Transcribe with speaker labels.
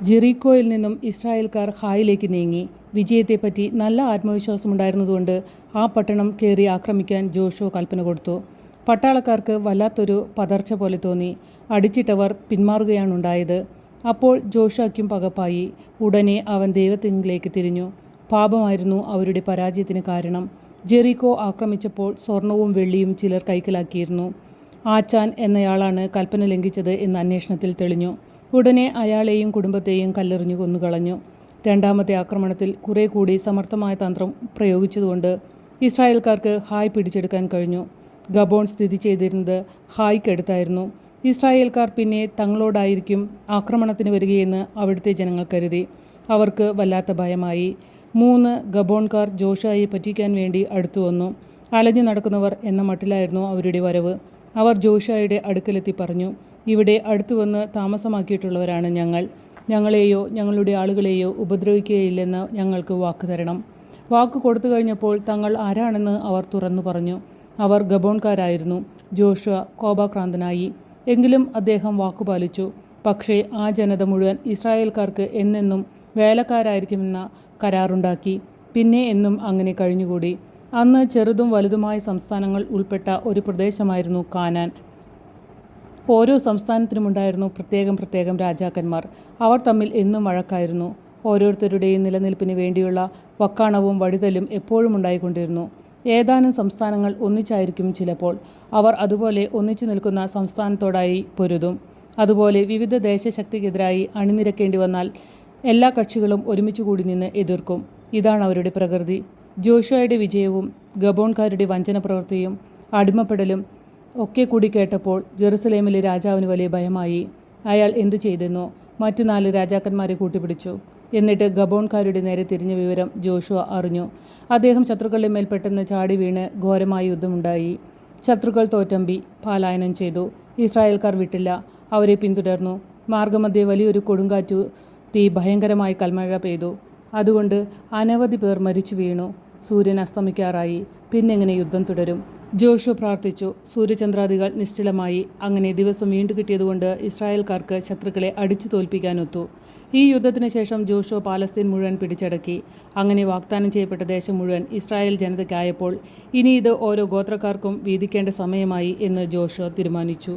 Speaker 1: ജെറീക്കോയിൽ നിന്നും ഇസ്രായേൽക്കാർ ഹായിലേക്ക് നീങ്ങി. വിജയത്തെപ്പറ്റി നല്ല ആത്മവിശ്വാസമുണ്ടായിരുന്നതുകൊണ്ട് ആ പട്ടണം കയറി ആക്രമിക്കാൻ ജോഷുവ കൽപ്പന കൊടുത്തു. പട്ടാളക്കാർക്ക് വല്ലാത്തൊരു പതർച്ച പോലെ തോന്നി. അടിച്ചിട്ടവർ പിന്മാറുകയാണുണ്ടായത്. അപ്പോൾ ജോഷുവയ്ക്കും പകപ്പായി. ഉടനെ അവൻ ദൈവത്തിങ്കിലേക്ക് തിരിഞ്ഞു. പാപമായിരുന്നു അവരുടെ പരാജയത്തിന് കാരണം. ജെറീക്കോ ആക്രമിച്ചപ്പോൾ സ്വർണവും വെള്ളിയും ചിലർ കൈക്കലാക്കിയിരുന്നു. ആച്ചാൻ എന്നയാളാണ് കൽപ്പന ലംഘിച്ചത് എന്ന് അന്വേഷണത്തിൽ തെളിഞ്ഞു. ഉടനെ അയാളെയും കുടുംബത്തെയും കല്ലെറിഞ്ഞു കൊന്നുകളഞ്ഞു. രണ്ടാമത്തെ ആക്രമണത്തിൽ കുറെ കൂടി സമർത്ഥമായ തന്ത്രം പ്രയോഗിച്ചതുകൊണ്ട് ഇസ്രായേൽക്കാർക്ക് ഹായ് പിടിച്ചെടുക്കാൻ കഴിഞ്ഞു. ഗബോൺ സ്ഥിതി ചെയ്തിരുന്നത് ഹായ്ക്കടുത്തായിരുന്നു. ഇസ്രായേൽക്കാർ പിന്നെ തങ്ങളോടായിരിക്കും ആക്രമണത്തിന് വരികയെന്ന് അവിടുത്തെ ജനങ്ങൾ കരുതി. അവർക്ക് വല്ലാത്ത ഭയമായി. 3 ഗബോൺകാർ ജോഷുവയെ പറ്റിക്കാൻ വേണ്ടി അടുത്തു വന്നു. അലഞ്ഞു നടക്കുന്നവർ എന്ന മട്ടിലായിരുന്നു അവരുടെ വരവ്. അവർ ജോഷുവയുടെ അടുക്കലെത്തി പറഞ്ഞു, ഇവിടെ അടുത്തു വന്ന് താമസമാക്കിയിട്ടുള്ളവരാണ് ഞങ്ങൾ. ഞങ്ങളെയോ ഞങ്ങളുടെ ആളുകളെയോ ഉപദ്രവിക്കുകയില്ലെന്ന് ഞങ്ങൾക്ക് വാക്ക് തരണം. വാക്ക് കൊടുത്തു കഴിഞ്ഞപ്പോൾ തങ്ങൾ ആരാണെന്ന് അവർ തുറന്നു പറഞ്ഞു. അവർ ഗബോൺകാരായിരുന്നു. ജോഷുവ കോപാക്രാന്തനായി. എങ്കിലും അദ്ദേഹം വാക്കുപാലിച്ചു. പക്ഷേ ആ ജനത മുഴുവൻ ഇസ്രായേൽക്കാർക്ക് എന്നെന്നും വേലക്കാരായിരിക്കുമെന്ന കരാറുണ്ടാക്കി. പിന്നെ എന്നും അങ്ങനെ കഴിഞ്ഞുകൂടി. അന്ന് ചെറുതും വലുതുമായ സംസ്ഥാനങ്ങൾ ഉൾപ്പെട്ട ഒരു പ്രദേശമായിരുന്നു കാനാൻ. ഓരോ സംസ്ഥാനത്തിനുമുണ്ടായിരുന്നു പ്രത്യേകം രാജാക്കന്മാർ. അവർ തമ്മിൽ എന്നും വഴക്കായിരുന്നു. ഓരോരുത്തരുടെയും നിലനിൽപ്പിന് വേണ്ടിയുള്ള വക്കാണവും വഴിതലും എപ്പോഴും ഉണ്ടായിക്കൊണ്ടിരുന്നു. ഏതാനും സംസ്ഥാനങ്ങൾ ഒന്നിച്ചായിരിക്കും ചിലപ്പോൾ. അവർ അതുപോലെ ഒന്നിച്ചു നിൽക്കുന്ന സംസ്ഥാനത്തോടായി പൊരുതും. അതുപോലെ വിവിധ ദേശശക്തിക്കെതിരായി അണിനിരക്കേണ്ടി വന്നാൽ എല്ലാ കക്ഷികളും ഒരുമിച്ച് കൂടി നിന്ന് എതിർക്കും. ഇതാണ് അവരുടെ പ്രകൃതി. ജോഷുവയുടെ വിജയവും ഗബോൺകാരുടെ വഞ്ചന പ്രവൃത്തിയും അടിമപ്പെടലും ഒക്കെ കൂടി കേട്ടപ്പോൾ ജെറുസലേമിലെ രാജാവിന് വലിയ ഭയമായി. അയാൾ എന്തു ചെയ്തെന്നോ മറ്റു 4 രാജാക്കന്മാരെ കൂട്ടിപ്പിടിച്ചു. എന്നിട്ട് ഗബോൺകാരുടെ നേരെ തിരിഞ്ഞ വിവരം ജോഷുവ അറിഞ്ഞു. അദ്ദേഹം ശത്രുക്കളുടെ മേൽ പെട്ടെന്ന് ചാടി വീണ് ഘോരമായ യുദ്ധമുണ്ടായി. ശത്രുക്കൾ തോറ്റമ്പി പലായനം ചെയ്തു. ഇസ്രായേൽക്കാർ വിട്ടില്ല. അവരെ പിന്തുടർന്നു. മാർഗമധ്യേ വലിയൊരു കൊടുങ്കാറ്റു തീ ഭയങ്കരമായി കൽമഴ പെയ്തു. അതുകൊണ്ട് അനവധി പേർ മരിച്ചു വീണു. സൂര്യൻ അസ്തമിക്കാറായി. പിന്നെങ്ങനെ യുദ്ധം തുടരും? ജോഷുവ പ്രാർത്ഥിച്ചു. സൂര്യചന്ദ്രാദികൾ നിശ്ചലമായി. അങ്ങനെ ദിവസം വീണ്ടു കിട്ടിയതുകൊണ്ട് ഇസ്രായേൽക്കാർക്ക് ശത്രുക്കളെ അടിച്ചു തോൽപ്പിക്കാനൊത്തു. ഈ യുദ്ധത്തിന് ശേഷം ജോഷുവ പാലസ്തീൻ മുഴുവൻ പിടിച്ചടക്കി. അങ്ങനെ വാഗ്ദാനം ചെയ്യപ്പെട്ട ദേശം മുഴുവൻ ഇസ്രായേൽ ജനതയ്ക്കായപ്പോൾ ഇനി ഇത് ഓരോ ഗോത്രക്കാർക്കും വീതിക്കേണ്ട സമയമായി എന്ന് ജോഷുവ തീരുമാനിച്ചു.